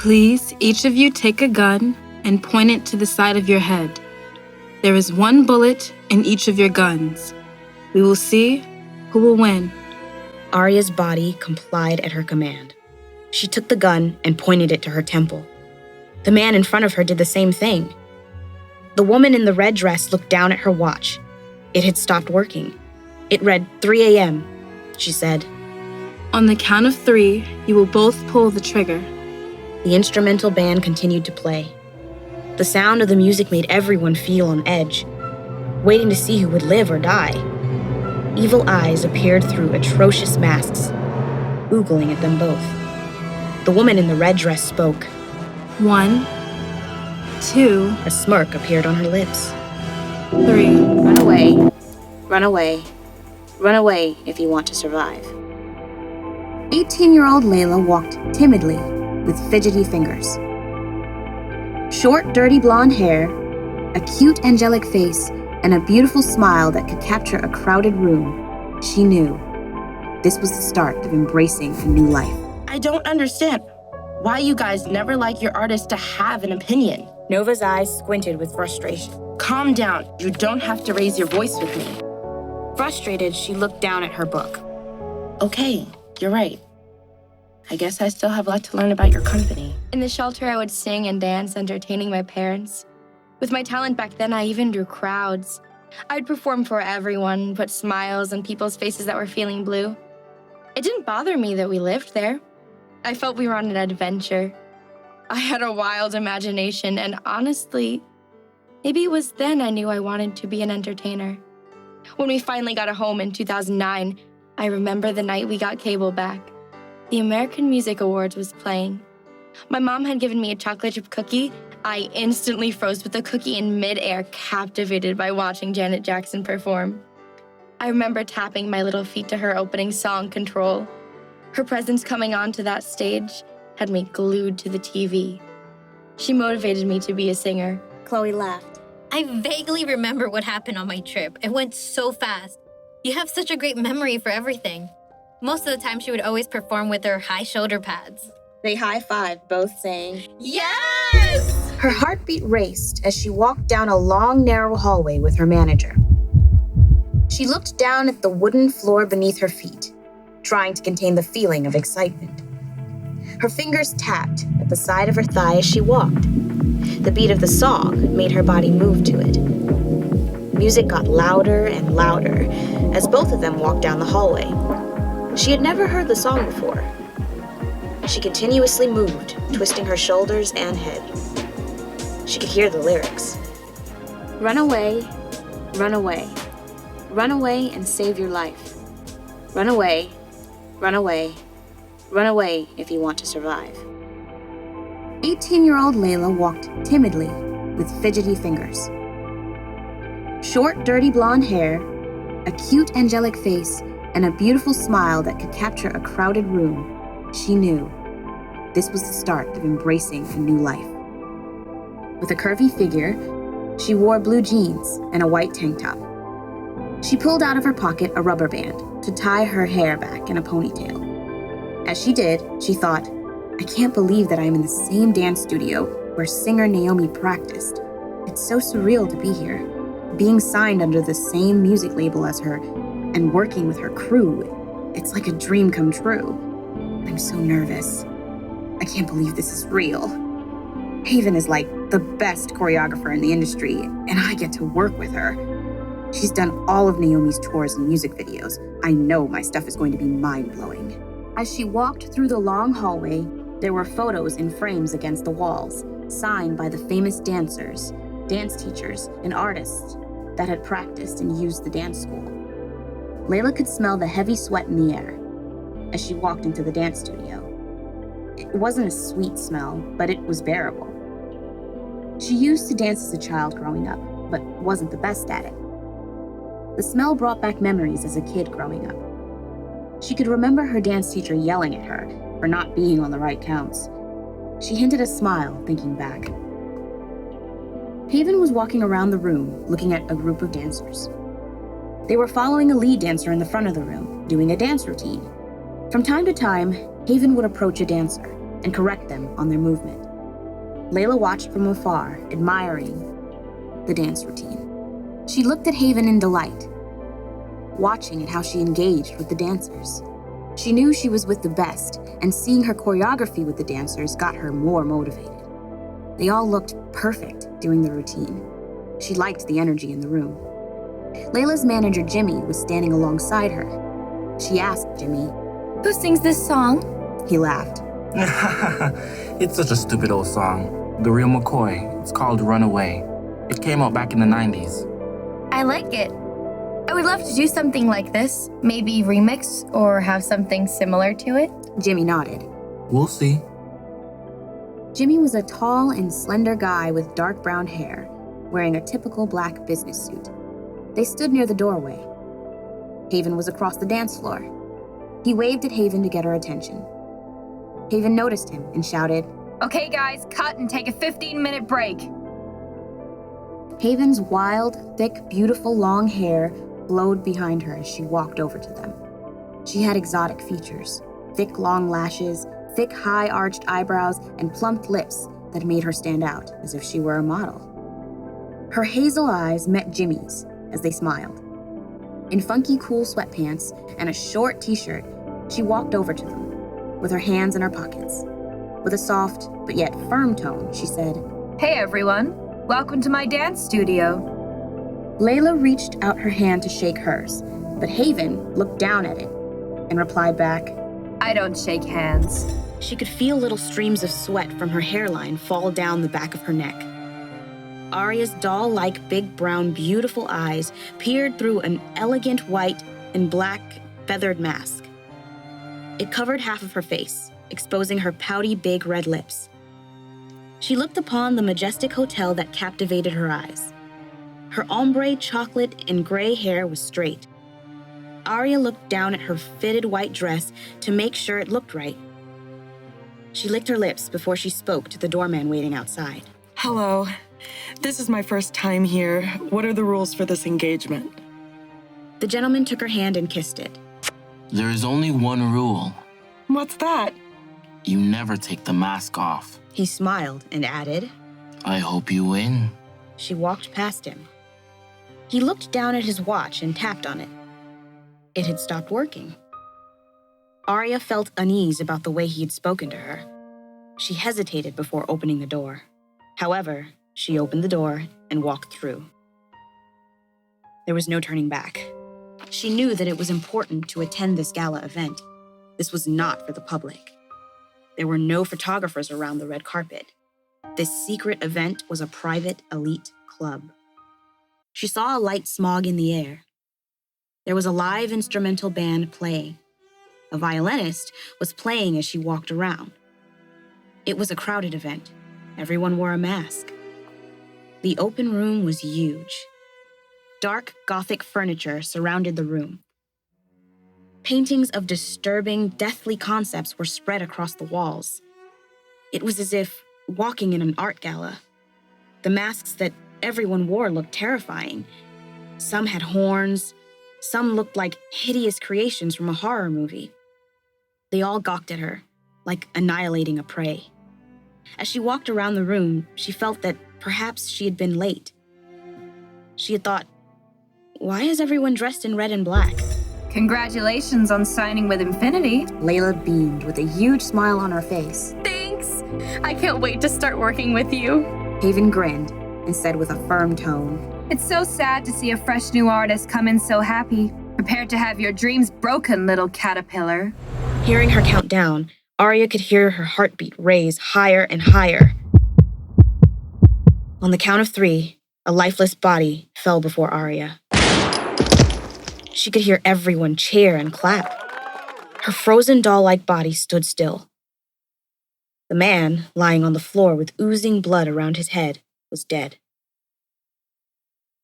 Please, each of you take a gun and point it to the side of your head. There is one bullet in each of your guns. We will see who will win. Arya's body complied at her command. She took the gun and pointed it to her temple. The man in front of her did the same thing. The woman in the red dress looked down at her watch. It had stopped working. It read 3 a.m., she said. On the count of 3, you will both pull the trigger. The instrumental band continued to play. The sound of the music made everyone feel on edge, waiting to see who would live or die. Evil eyes appeared through atrocious masks, oogling at them both. The woman in the red dress spoke. 1, 2, A smirk appeared on her lips. 3. Run away, run away, run away if you want to survive. 18-year-old Layla walked timidly with fidgety fingers. Short, dirty blonde hair, a cute, angelic face, and a beautiful smile that could capture a crowded room. She knew this was the start of embracing a new life. I don't understand why you guys never like your artists to have an opinion. Nova's eyes squinted with frustration. Calm down. You don't have to raise your voice with me. Frustrated, she looked down at her book. Okay, you're right. I guess I still have a lot to learn about your company. In the shelter, I would sing and dance, entertaining my parents. With my talent back then, I even drew crowds. I'd perform for everyone, put smiles on people's faces that were feeling blue. It didn't bother me that we lived there. I felt we were on an adventure. I had a wild imagination, and honestly, maybe it was then I knew I wanted to be an entertainer. When we finally got a home in 2009, I remember the night we got cable back. The American Music Awards was playing. My mom had given me a chocolate chip cookie. I instantly froze with the cookie in midair, captivated by watching Janet Jackson perform. I remember tapping my little feet to her opening song, Control. Her presence coming onto that stage had me glued to the TV. She motivated me to be a singer. Chloe laughed. I vaguely remember what happened on my trip. It went so fast. You have such a great memory for everything. Most of the time, she would always perform with her high shoulder pads. They high-fived, both saying, Yes! Her heartbeat raced as she walked down a long, narrow hallway with her manager. She looked down at the wooden floor beneath her feet, trying to contain the feeling of excitement. Her fingers tapped at the side of her thigh as she walked. The beat of the song made her body move to it. Music got louder and louder as both of them walked down the hallway. She had never heard the song before. She continuously moved, twisting her shoulders and head. She could hear the lyrics. Run away, run away. Run away and save your life. Run away, run away. Run away if you want to survive. 18-year-old Layla walked timidly with fidgety fingers. Short, dirty blonde hair, a cute, angelic face, and a beautiful smile that could capture a crowded room. She knew this was the start of embracing a new life. With a curvy figure, she wore blue jeans and a white tank top. She pulled out of her pocket a rubber band to tie her hair back in a ponytail. As she did, she thought, I can't believe that I am in the same dance studio where singer Naomi practiced. It's so surreal to be here, being signed under the same music label as her and working with her crew. It's like a dream come true. I'm so nervous. I can't believe this is real. Haven is like the best choreographer in the industry, and I get to work with her. She's done all of Naomi's tours and music videos. I know my stuff is going to be mind-blowing. As she walked through the long hallway, there were photos in frames against the walls, signed by the famous dancers, dance teachers, and artists that had practiced and used the dance school. Layla could smell the heavy sweat in the air as she walked into the dance studio. It wasn't a sweet smell, but it was bearable. She used to dance as a child growing up, but wasn't the best at it. The smell brought back memories as a kid growing up. She could remember her dance teacher yelling at her for not being on the right counts. She hinted a smile, thinking back. Haven was walking around the room, looking at a group of dancers. They were following a lead dancer in the front of the room, doing a dance routine. From time to time, Haven would approach a dancer, and correct them on their movement. Layla watched from afar, admiring the dance routine. She looked at Haven in delight, watching at how she engaged with the dancers. She knew she was with the best, and seeing her choreography with the dancers got her more motivated. They all looked perfect doing the routine. She liked the energy in the room. Layla's manager, Jimmy, was standing alongside her. She asked Jimmy, Who sings this song? He laughed. It's such a stupid old song. The real McCoy. It's called Runaway. It came out back in the 90s. I like it. I would love to do something like this. Maybe remix or have something similar to it. Jimmy nodded. We'll see. Jimmy was a tall and slender guy with dark brown hair, wearing a typical black business suit. They stood near the doorway. Haven was across the dance floor. He waved at Haven to get her attention. Haven noticed him and shouted, Okay, guys, cut and take a 15-minute break. Haven's wild, thick, beautiful long hair flowed behind her as she walked over to them. She had exotic features, thick, long lashes, thick, high-arched eyebrows, and plumped lips that made her stand out as if she were a model. Her hazel eyes met Jimmy's as they smiled. In funky, cool sweatpants and a short t-shirt, she walked over to them, with her hands in her pockets. With a soft, but yet firm tone, she said, Hey, everyone. Welcome to my dance studio. Layla reached out her hand to shake hers, but Haven looked down at it and replied back, I don't shake hands. She could feel little streams of sweat from her hairline fall down the back of her neck. Aria's doll-like big brown beautiful eyes peered through an elegant white and black feathered mask. It covered half of her face, exposing her pouty big red lips. She looked upon the majestic hotel that captivated her eyes. Her ombre chocolate and gray hair was straight. Aria looked down at her fitted white dress to make sure it looked right. She licked her lips before she spoke to the doorman waiting outside. Hello. This is my first time here. What are the rules for this engagement? The gentleman took her hand and kissed it. There is only one rule. What's that? You never take the mask off. He smiled and added, I hope you win. She walked past him. He looked down at his watch and tapped on it. It had stopped working. Aria felt unease about the way he had spoken to her. She hesitated before opening the door. However, she opened the door and walked through. There was no turning back. She knew that it was important to attend this gala event. This was not for the public. There were no photographers around the red carpet. This secret event was a private elite club. She saw a light smog in the air. There was a live instrumental band playing. A violinist was playing as she walked around. It was a crowded event. Everyone wore a mask. The open room was huge. Dark Gothic furniture surrounded the room. Paintings of disturbing, deathly concepts were spread across the walls. It was as if walking in an art gala. The masks that everyone wore looked terrifying. Some had horns. Some looked like hideous creations from a horror movie. They all gawked at her, like annihilating a prey. As she walked around the room, she felt that perhaps she had been late. She had thought, why is everyone dressed in red and black? Congratulations on signing with Infinity. Layla beamed with a huge smile on her face. Thanks. I can't wait to start working with you. Haven grinned and said with a firm tone, It's so sad to see a fresh new artist come in so happy. Prepare to have your dreams broken, little caterpillar. Hearing her count down, Aria could hear her heartbeat raise higher and higher. On the count of 3, a lifeless body fell before Aria. She could hear everyone cheer and clap. Her frozen doll-like body stood still. The man, lying on the floor with oozing blood around his head, was dead.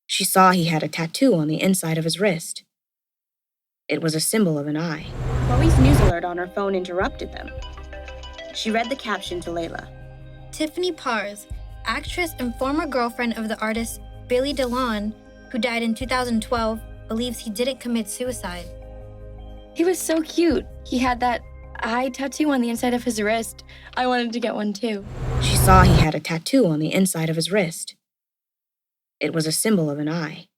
She saw he had a tattoo on the inside of his wrist. It was a symbol of an eye. Chloe's news alert on her phone interrupted them. She read the caption to Layla. Tiffany Pars, actress and former girlfriend of the artist Billy DeLon, who died in 2012, believes he didn't commit suicide. He was so cute. He had that eye tattoo on the inside of his wrist. I wanted to get one too. She saw he had a tattoo on the inside of his wrist. It was a symbol of an eye.